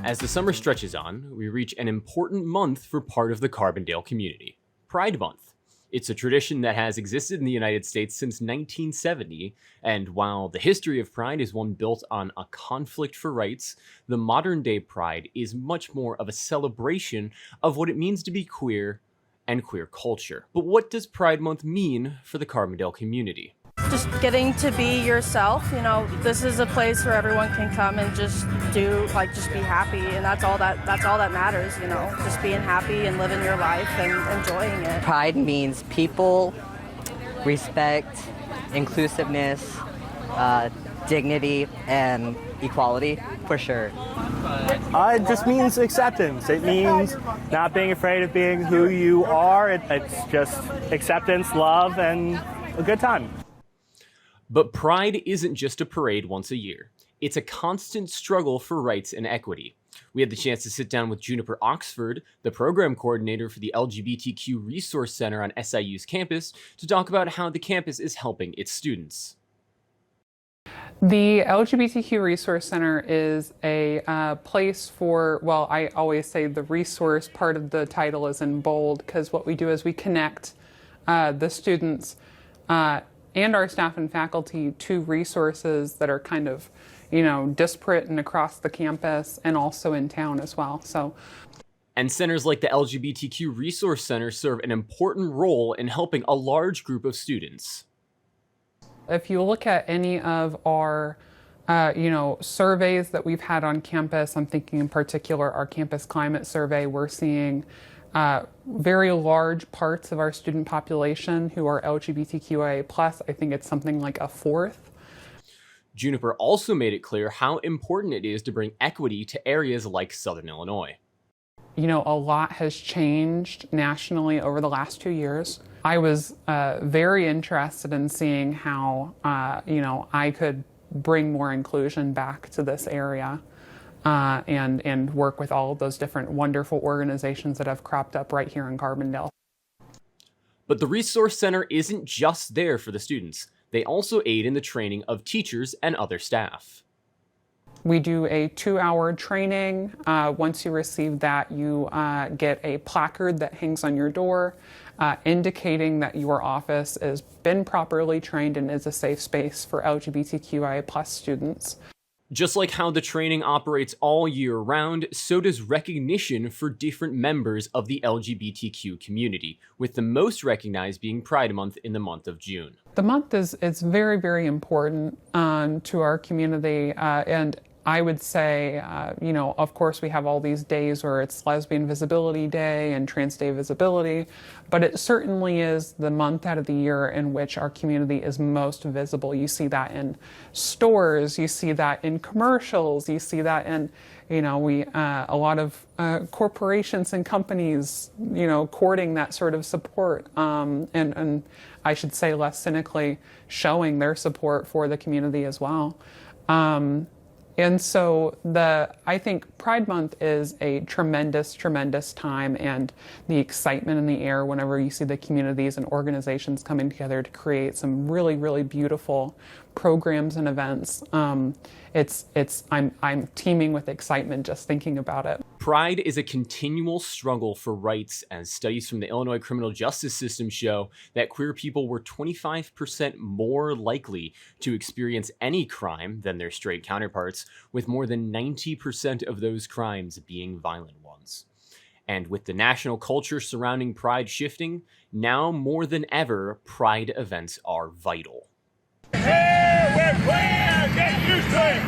As the summer stretches on, we reach an important month for part of the Carbondale community, Pride Month. It's a tradition that has existed in the United States since 1970, and while the history of Pride is one built on a conflict for rights, the modern-day Pride is much more of a celebration of what it means to be queer and queer culture. But what does Pride Month mean for the Carbondale community? Just getting to be yourself, this is a place where everyone can come and just just be happy, and that's all that matters, just being happy and living your life and enjoying it. Pride means people, respect, inclusiveness, dignity, and equality, for sure. It just means acceptance. It means not being afraid of being who you are. It's just acceptance, love, and a good time. But Pride isn't just a parade once a year. It's a constant struggle for rights and equity. We had the chance to sit down with Juniper Oxford, the program coordinator for the LGBTQ Resource Center on SIU's campus, to talk about how the campus is helping its students. The LGBTQ Resource Center is a place for, well, I always say the resource part of the title is in bold, because what we do is we connect the students and our staff and faculty to resources that are kind of, disparate and across the campus and also in town as well. And centers like the LGBTQ Resource Center serve an important role in helping a large group of students. If you look at any of our surveys that we've had on campus, I'm thinking in particular our campus climate survey, we're seeing very large parts of our student population who are LGBTQIA+. I think it's something like a fourth. Juniper also made it clear how important it is to bring equity to areas like Southern Illinois. A lot has changed nationally over the last 2 years. I was very interested in seeing how, I could bring more inclusion back to this area. And work with all of those different wonderful organizations that have cropped up right here in Carbondale. But the Resource Center isn't just there for the students. They also aid in the training of teachers and other staff. We do a 2-hour training. Once you receive that, you get a placard that hangs on your door, indicating that your office has been properly trained and is a safe space for LGBTQIA+ students. Just like how the training operates all year round, so does recognition for different members of the LGBTQ community, with the most recognized being Pride Month in the month of June. The month is very, very important to our community, and I would say, of course we have all these days where it's Lesbian Visibility Day and Trans Day Visibility, but it certainly is the month out of the year in which our community is most visible. You see that in stores, you see that in commercials, you see that in, a lot of corporations and companies, courting that sort of support, and I should say less cynically, showing their support for the community as well. And so I think Pride Month is a tremendous, tremendous time, and the excitement in the air whenever you see the communities and organizations coming together to create some really, really beautiful programs and events. I'm teeming with excitement just thinking about it. Pride is a continual struggle for rights, as studies from the Illinois criminal justice system show that queer people were 25% more likely to experience any crime than their straight counterparts, with more than 90% of those crimes being violent ones. And with the national culture surrounding Pride shifting, now more than ever, Pride events are vital. Hey, we're queer, get used to it!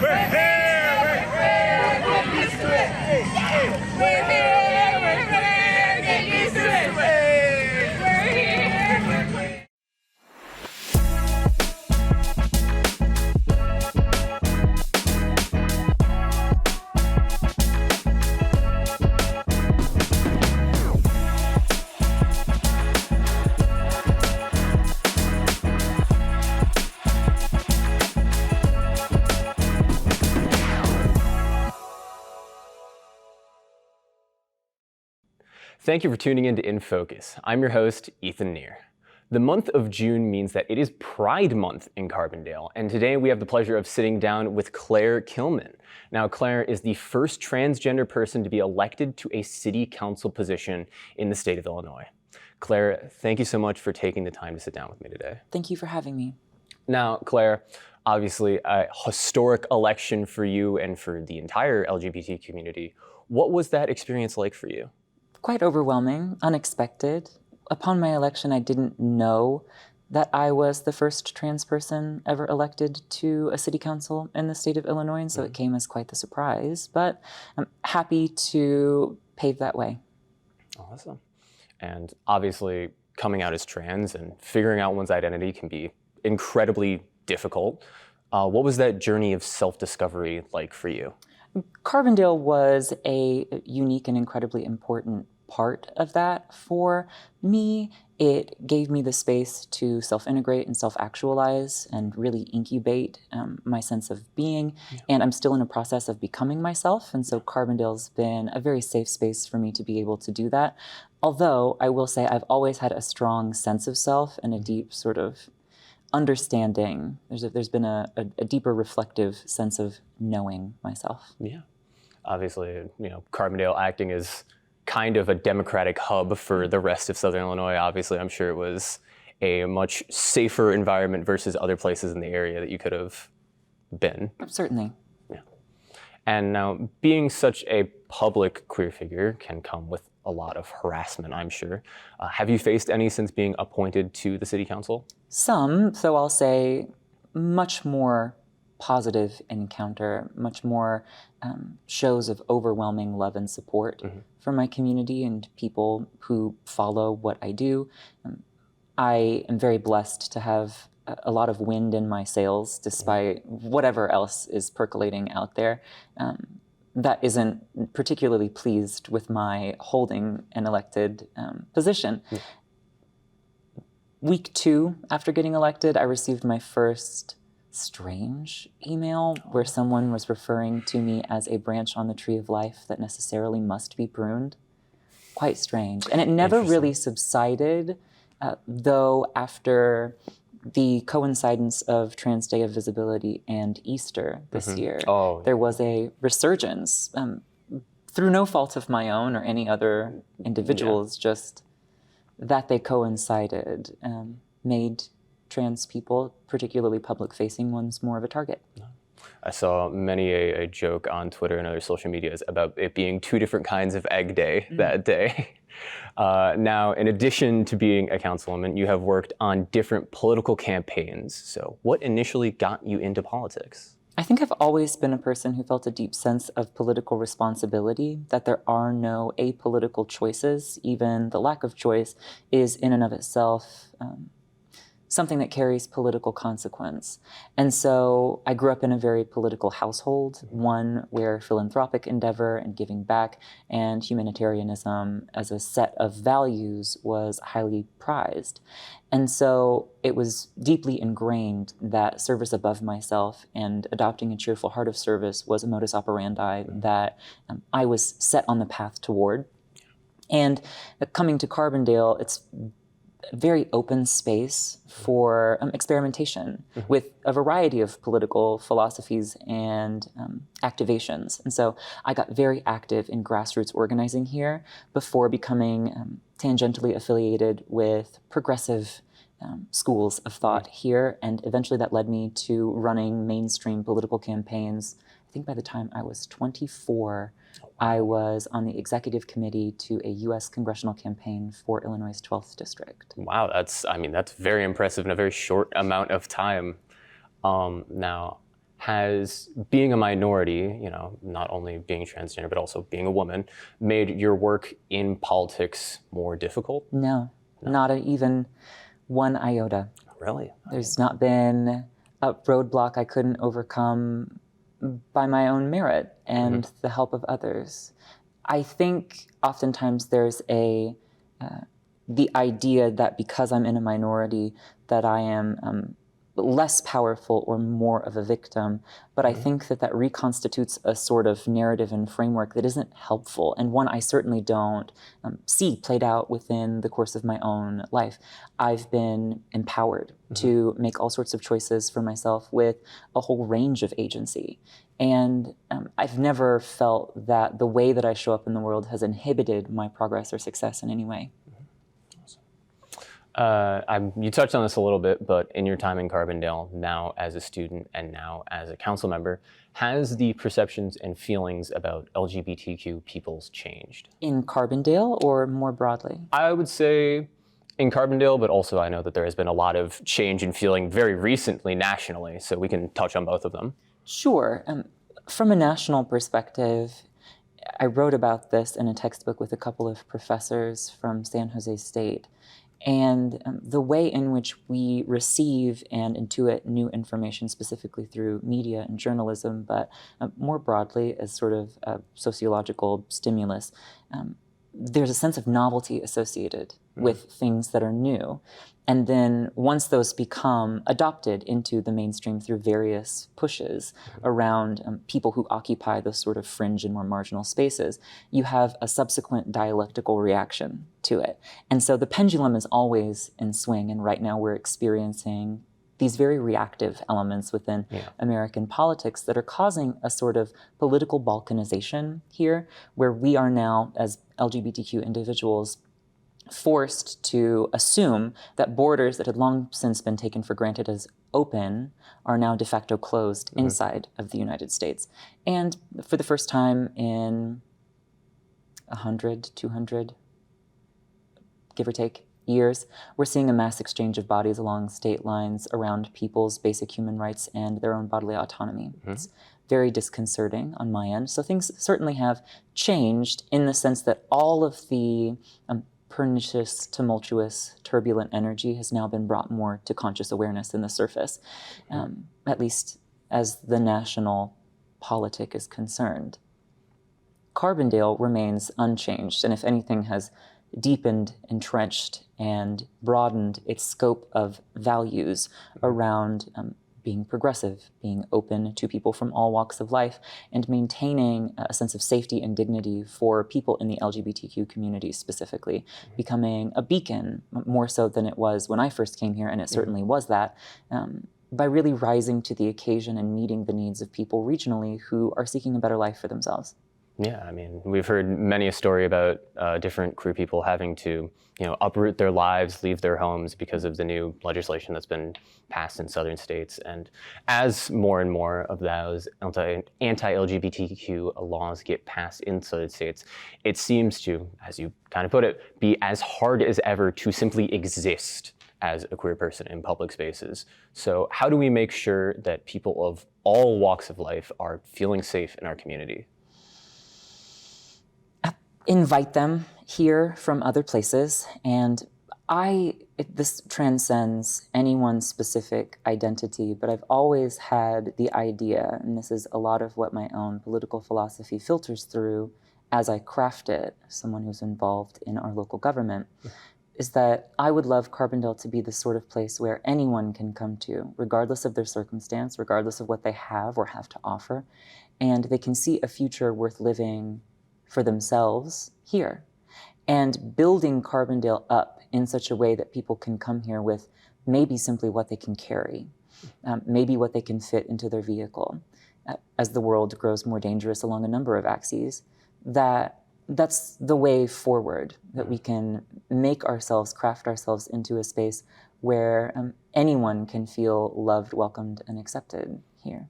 We're here, we're queer, get used to it! We're here, we're queer, get used to it! We're here, we're queer. Thank you for tuning in to InFocus. I'm your host, Ethan Neir. The month of June means that it is Pride Month in Carbondale, and today we have the pleasure of sitting down with Clare Killman. Now, Clare is the first transgender person to be elected to a city council position in the state of Illinois. Clare, thank you so much for taking the time to sit down with me today. Thank you for having me. Now, Clare, obviously a historic election for you and for the entire LGBT community. What was that experience like for you? Quite overwhelming, unexpected. Upon my election, I didn't know that I was the first trans person ever elected to a city council in the state of Illinois, and so it came as quite the surprise, but I'm happy to pave that way. Awesome. And obviously, coming out as trans and figuring out one's identity can be incredibly difficult. What was that journey of self-discovery like for you? Carbondale was a unique and incredibly important part of that. For me, it gave me the space to self-integrate and self-actualize and really incubate my sense of being. Yeah. And I'm still in a process of becoming myself. And so Carbondale's been a very safe space for me to be able to do that. Although I will say I've always had a strong sense of self and a deep sort of understanding. There's been a deeper reflective sense of knowing myself. Yeah. Obviously, Carbondale acting as kind of a democratic hub for the rest of Southern Illinois. Obviously, I'm sure it was a much safer environment versus other places in the area that you could have been. Certainly. Yeah. And now, being such a public queer figure can come with a lot of harassment, I'm sure. Have you faced any since being appointed to the city council? Some, so I'll say much more positive encounter, much more shows of overwhelming love and support from my community and people who follow what I do. I am very blessed to have a lot of wind in my sails despite whatever else is percolating out there. That isn't particularly pleased with my holding an elected position. Week 2 after getting elected, I received my first strange email where someone was referring to me as a branch on the tree of life that necessarily must be pruned. Quite strange. And it never really subsided, though after the coincidence of Trans Day of Visibility and Easter this year, there was a resurgence through no fault of my own or any other individuals, just that they coincided made trans people, particularly public-facing ones, more of a target. I saw many a joke on Twitter and other social medias about it being 2 different kinds of egg day that day. Now, in addition to being a councilwoman, you have worked on different political campaigns. So what initially got you into politics? I think I've always been a person who felt a deep sense of political responsibility, that there are no apolitical choices. Even the lack of choice is in and of itself something that carries political consequence. And so I grew up in a very political household, one where philanthropic endeavor and giving back and humanitarianism as a set of values was highly prized. And so it was deeply ingrained that service above myself and adopting a cheerful heart of service was a modus operandi that I was set on the path toward. And coming to Carbondale, it's very open space for experimentation with a variety of political philosophies and activations. And so I got very active in grassroots organizing here before becoming tangentially affiliated with progressive schools of thought here. And eventually that led me to running mainstream political campaigns. I think by the time I was 24, I was on the executive committee to a U.S. congressional campaign for Illinois' 12th district. Wow, that's very impressive in a very short amount of time. Now, has being a minority, not only being transgender, but also being a woman, made your work in politics more difficult? No. Not even one iota. Really? There's not been a roadblock I couldn't overcome by my own merit and the help of others. I think oftentimes there's the idea that because I'm in a minority that I am less powerful or more of a victim, but I think that reconstitutes a sort of narrative and framework that isn't helpful, and one I certainly don't see played out within the course of my own life. I've been empowered to make all sorts of choices for myself with a whole range of agency, and I've never felt that the way that I show up in the world has inhibited my progress or success in any way. You touched on this a little bit, but in your time in Carbondale, now as a student and now as a council member, has the perceptions and feelings about LGBTQ peoples changed? In Carbondale or more broadly? I would say in Carbondale, but also I know that there has been a lot of change in feeling very recently nationally, so we can touch on both of them. Sure. From a national perspective, I wrote about this in a textbook with a couple of professors from San Jose State. And the way in which we receive and intuit new information, specifically through media and journalism, but more broadly as sort of a sociological stimulus, there's a sense of novelty associated with things that are new. And then once those become adopted into the mainstream through various pushes around people who occupy those sort of fringe and more marginal spaces, you have a subsequent dialectical reaction to it. And so the pendulum is always in swing, and right now we're experiencing these very reactive elements within American politics that are causing a sort of political balkanization here, where we are now, as LGBTQ individuals, forced to assume that borders that had long since been taken for granted as open are now de facto closed inside of the United States. And for the first time in 100, 200, give or take, years, we're seeing a mass exchange of bodies along state lines around people's basic human rights and their own bodily autonomy. It's very disconcerting on my end. So things certainly have changed in the sense that all of the pernicious, tumultuous, turbulent energy has now been brought more to conscious awareness in the surface, at least as the national politic is concerned. Carbondale remains unchanged, and if anything has deepened, entrenched, and broadened its scope of values around being progressive, being open to people from all walks of life, and maintaining a sense of safety and dignity for people in the LGBTQ community specifically, becoming a beacon, more so than it was when I first came here, and it certainly was that, by really rising to the occasion and meeting the needs of people regionally who are seeking a better life for themselves. Yeah, I mean, we've heard many a story about different queer people having to, uproot their lives, leave their homes because of the new legislation that's been passed in southern states. And as more and more of those anti-LGBTQ laws get passed in southern states, it seems to, as you kind of put it, be as hard as ever to simply exist as a queer person in public spaces. So how do we make sure that people of all walks of life are feeling safe in our community? Invite them here from other places, and this transcends anyone's specific identity, but I've always had the idea, and this is a lot of what my own political philosophy filters through as I craft it, someone who's involved in our local government, is that I would love Carbondale to be the sort of place where anyone can come to, regardless of their circumstance, regardless of what they have or have to offer, and they can see a future worth living for themselves here. And building Carbondale up in such a way that people can come here with maybe simply what they can carry, maybe what they can fit into their vehicle. As the world grows more dangerous along a number of axes, that's the way forward, that we can make ourselves, craft ourselves into a space where anyone can feel loved, welcomed, and accepted here.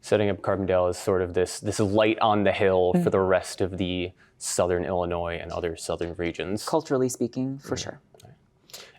Setting up Carbondale as sort of this light on the hill for the rest of the southern Illinois and other southern regions. Culturally speaking, for sure.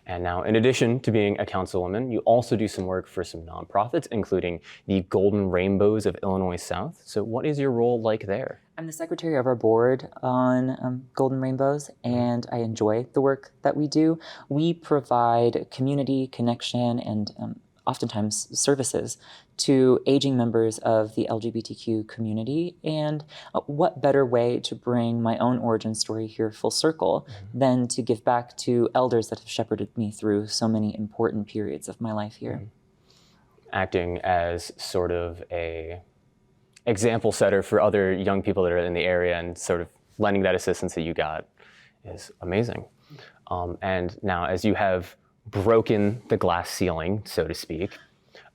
And now, in addition to being a councilwoman, you also do some work for some nonprofits, including the Golden Rainbows of Illinois South. So what is your role like there? I'm the secretary of our board on Golden Rainbows, and I enjoy the work that we do. We provide community connection and oftentimes services to aging members of the LGBTQ community. And what better way to bring my own origin story here full circle than to give back to elders that have shepherded me through so many important periods of my life here. acting as sort of a example setter for other young people that are in the area and sort of lending that assistance that you got is amazing. And now, as you have broken the glass ceiling, so to speak,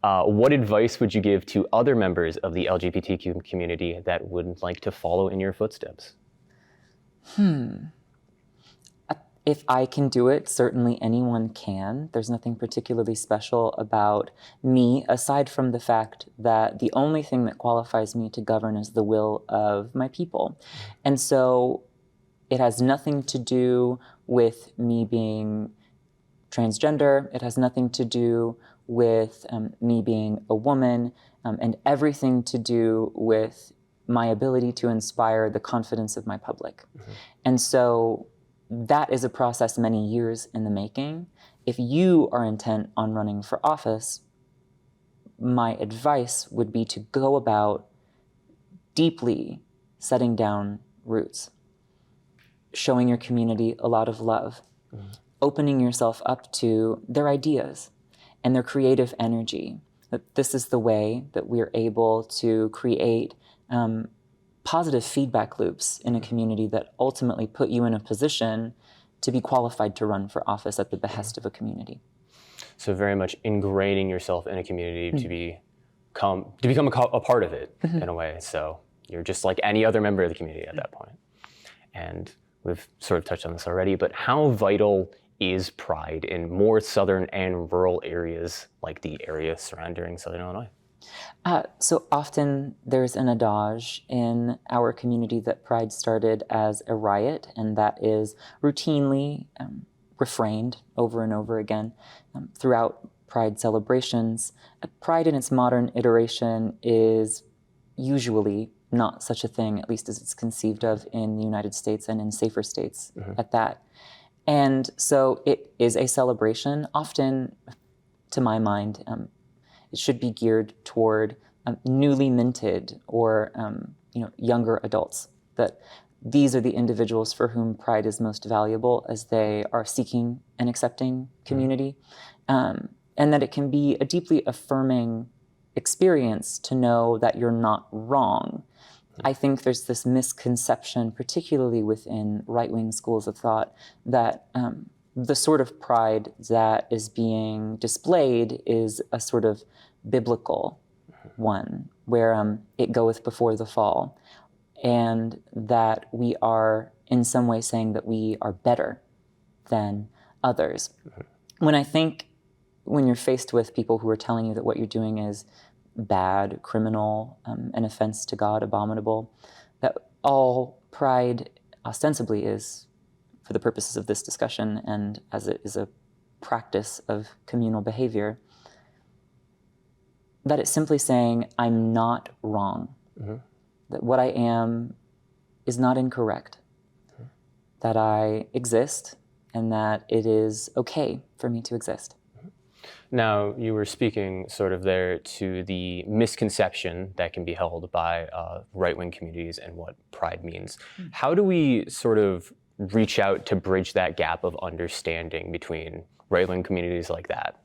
what advice would you give to other members of the LGBTQ community that would like to follow in your footsteps? If I can do it, certainly anyone can. There's nothing particularly special about me, aside from the fact that the only thing that qualifies me to govern is the will of my people. And so it has nothing to do with me being transgender. It has nothing to do with me being a woman, and everything to do with my ability to inspire the confidence of my public. And so that is a process many years in the making. If you are intent on running for office, my advice would be to go about deeply setting down roots, showing your community a lot of love, opening yourself up to their ideas and their creative energy. That this is the way that we're able to create positive feedback loops in a community that ultimately put you in a position to be qualified to run for office at the behest of a community. So very much ingraining yourself in a community to become a part of it in a way. So you're just like any other member of the community at that point. And we've sort of touched on this already, but how vital is Pride in more southern and rural areas like the area surrounding Southern Illinois? So often there's an adage in our community that Pride started as a riot, and that is routinely refrained over and over again throughout Pride celebrations. Pride in its modern iteration is usually not such a thing, at least as it's conceived of in the United States and in safer states at that. And so it is a celebration, often, to my mind, it should be geared toward newly minted or younger adults. That these are the individuals for whom Pride is most valuable as they are seeking an accepting community, and that it can be a deeply affirming experience to know that you're not wrong. I think there's this misconception, particularly within right-wing schools of thought, that the sort of pride that is being displayed is a sort of biblical one, where it goeth before the fall, and that we are in some way saying that we are better than others. When you're faced with people who are telling you that what you're doing is bad, criminal, an offense to God, abominable, that all Pride ostensibly is, for the purposes of this discussion and as it is a practice of communal behavior, that it's simply saying, I'm not wrong, that what I am is not incorrect, that I exist, and that it is okay for me to exist. Now, you were speaking sort of there to the misconception that can be held by right-wing communities and what Pride means. How do we sort of reach out to bridge that gap of understanding between right-wing communities like that?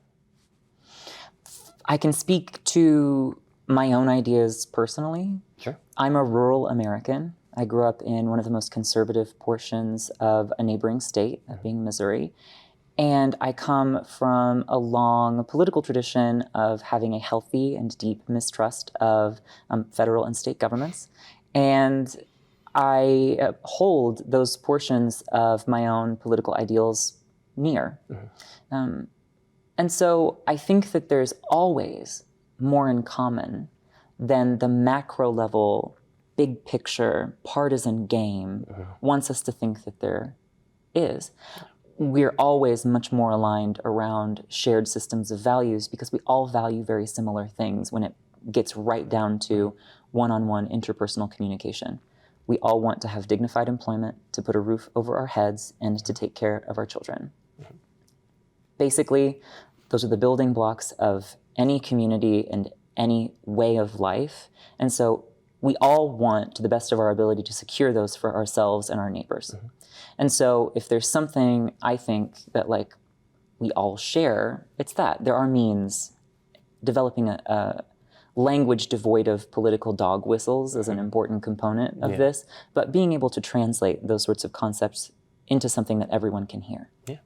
I can speak to my own ideas personally. Sure. I'm a rural American. I grew up in one of the most conservative portions of a neighboring state, that being Missouri. And I come from a long political tradition of having a healthy and deep mistrust of federal and state governments. And I hold those portions of my own political ideals near. And so I think that there's always more in common than the macro level, big picture, partisan game wants us to think that there is. We're always much more aligned around shared systems of values because we all value very similar things when it gets right down to one-on-one interpersonal communication. We all want to have dignified employment, to put a roof over our heads, and to take care of our children. Basically, those are the building blocks of any community and any way of life. And so we all want, to the best of our ability, to secure those for ourselves and our neighbors. And so if there's something I think that we all share, it's that. There are means developing a language devoid of political dog whistles is an important component of this, but being able to translate those sorts of concepts into something that everyone can hear. Yeah.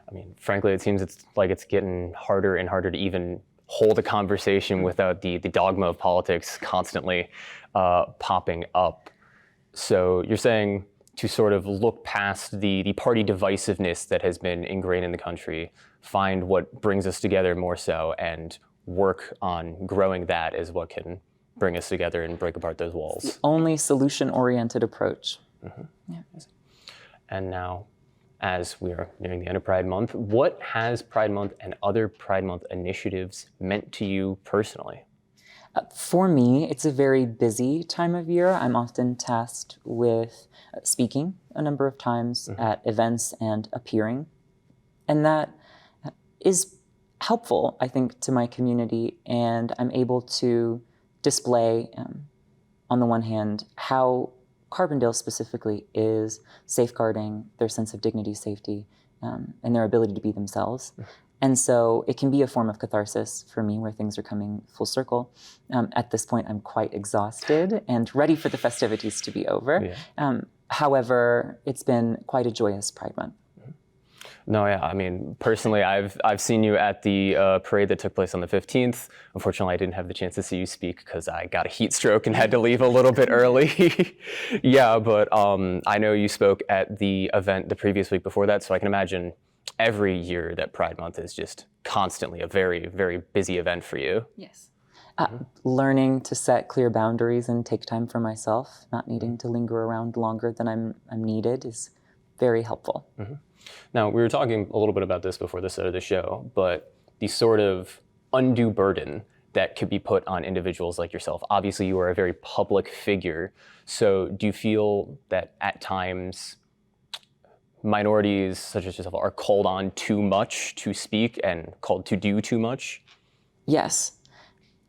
I mean, frankly, it seems it's getting harder and harder to even hold a conversation without the dogma of politics constantly popping up. So you're saying to sort of look past the party divisiveness that has been ingrained in the country, find what brings us together more so, and work on growing that is what can bring us together and break apart those walls. It's the only solution-oriented approach. Yeah. And now, as we are nearing the end of Pride Month, what has Pride Month and other Pride Month initiatives meant to you personally? For me, it's a very busy time of year. I'm often tasked with speaking a number of times at events and appearing. And that is helpful, I think, to my community. And I'm able to display, on the one hand, how Carbondale specifically is safeguarding their sense of dignity, safety, and their ability to be themselves. And so it can be a form of catharsis for me where things are coming full circle. At this point, I'm quite exhausted and ready for the festivities to be over. However, it's been quite a joyous Pride Month. No, yeah. I mean, personally, I've seen you at the parade that took place on the 15th. Unfortunately, I didn't have the chance to see you speak because I got a heat stroke and had to leave a little bit early. Yeah, but I know you spoke at the event the previous week before that, so I can imagine every year that Pride Month is just constantly a very, very busy event for you. Yes. Learning to set clear boundaries and take time for myself, not needing to linger around longer than I'm needed, is very helpful. Now, we were talking a little bit about this before the start of the show, but the sort of undue burden that could be put on individuals like yourself. Obviously, you are a very public figure. So do you feel that at times minorities such as yourself are called on too much to speak and called to do too much? Yes.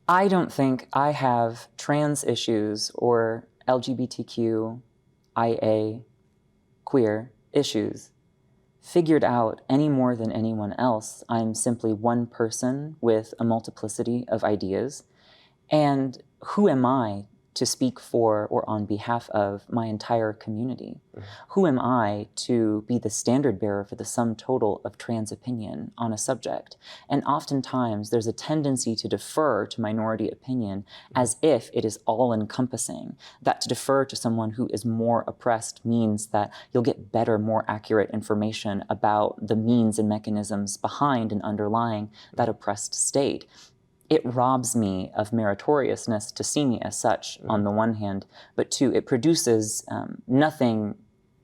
I don't think I have trans issues or LGBTQIA queer issues figured out any more than anyone else. I'm simply one person with a multiplicity of ideas. And who am I to speak for or on behalf of my entire community? Who am I to be the standard bearer for the sum total of trans opinion on a subject? And oftentimes there's a tendency to defer to minority opinion as if it is all-encompassing, that to defer to someone who is more oppressed means that you'll get better, more accurate information about the means and mechanisms behind and underlying that oppressed state. It robs me of meritoriousness to see me as such, on the one hand, but two, it produces nothing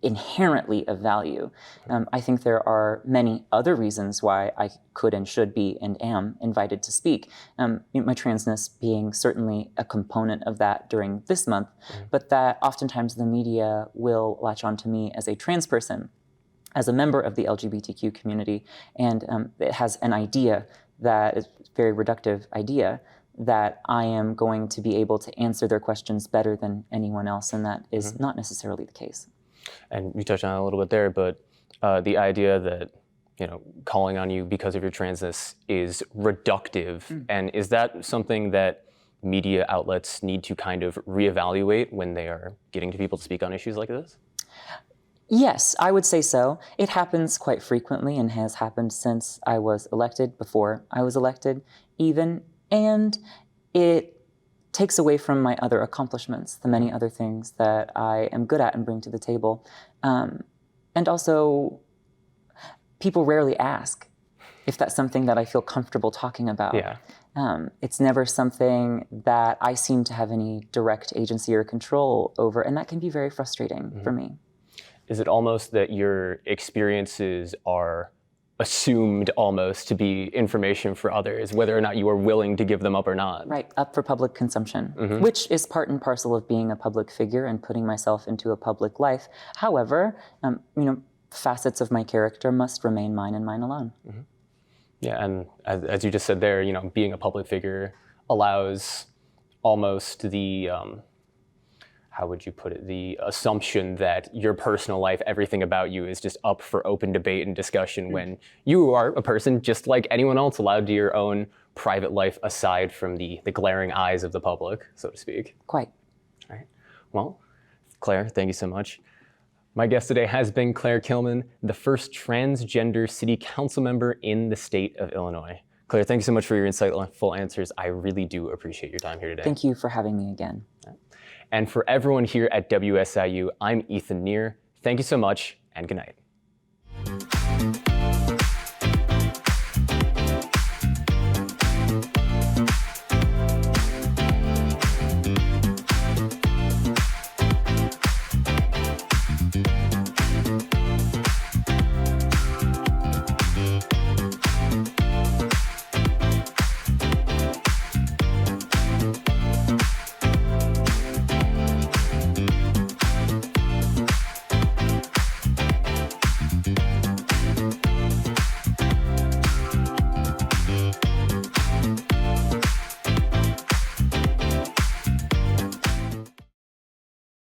inherently of value. I think there are many other reasons why I could and should be and am invited to speak. My transness being certainly a component of that during this month, but that oftentimes the media will latch on to me as a trans person, as a member of the LGBTQ community, and it has an idea that is a very reductive idea that I am going to be able to answer their questions better than anyone else, and that is not necessarily the case. And you touched on it a little bit there, but the idea that, you know, calling on you because of your transness is reductive, and is that something that media outlets need to kind of reevaluate when they are getting to people to speak on issues like this? Yes, I would say so. It happens quite frequently and has happened since I was elected, before I was elected even, and it takes away from my other accomplishments, the many other things that I am good at and bring to the table. And also, people rarely ask if that's something that I feel comfortable talking about. Yeah. It's never something that I seem to have any direct agency or control over, and that can be very frustrating for me. Is it almost that your experiences are assumed almost to be information for others, whether or not you are willing to give them up or not? Right, up for public consumption, which is part and parcel of being a public figure and putting myself into a public life. However, facets of my character must remain mine and mine alone. Yeah, and as you just said there, you know, being a public figure allows almost the how would you put it, the assumption that your personal life, everything about you is just up for open debate and discussion when you are a person just like anyone else, allowed to your own private life aside from the glaring eyes of the public, so to speak. Quite. All right. Well, Claire, thank you so much. My guest today has been Clare Killman, the first transgender city council member in the state of Illinois. Claire, thank you so much for your insightful answers. I really do appreciate your time here today. Thank you for having me again. And for everyone here at WSIU, I'm Ethan Neir. Thank you so much, and good night.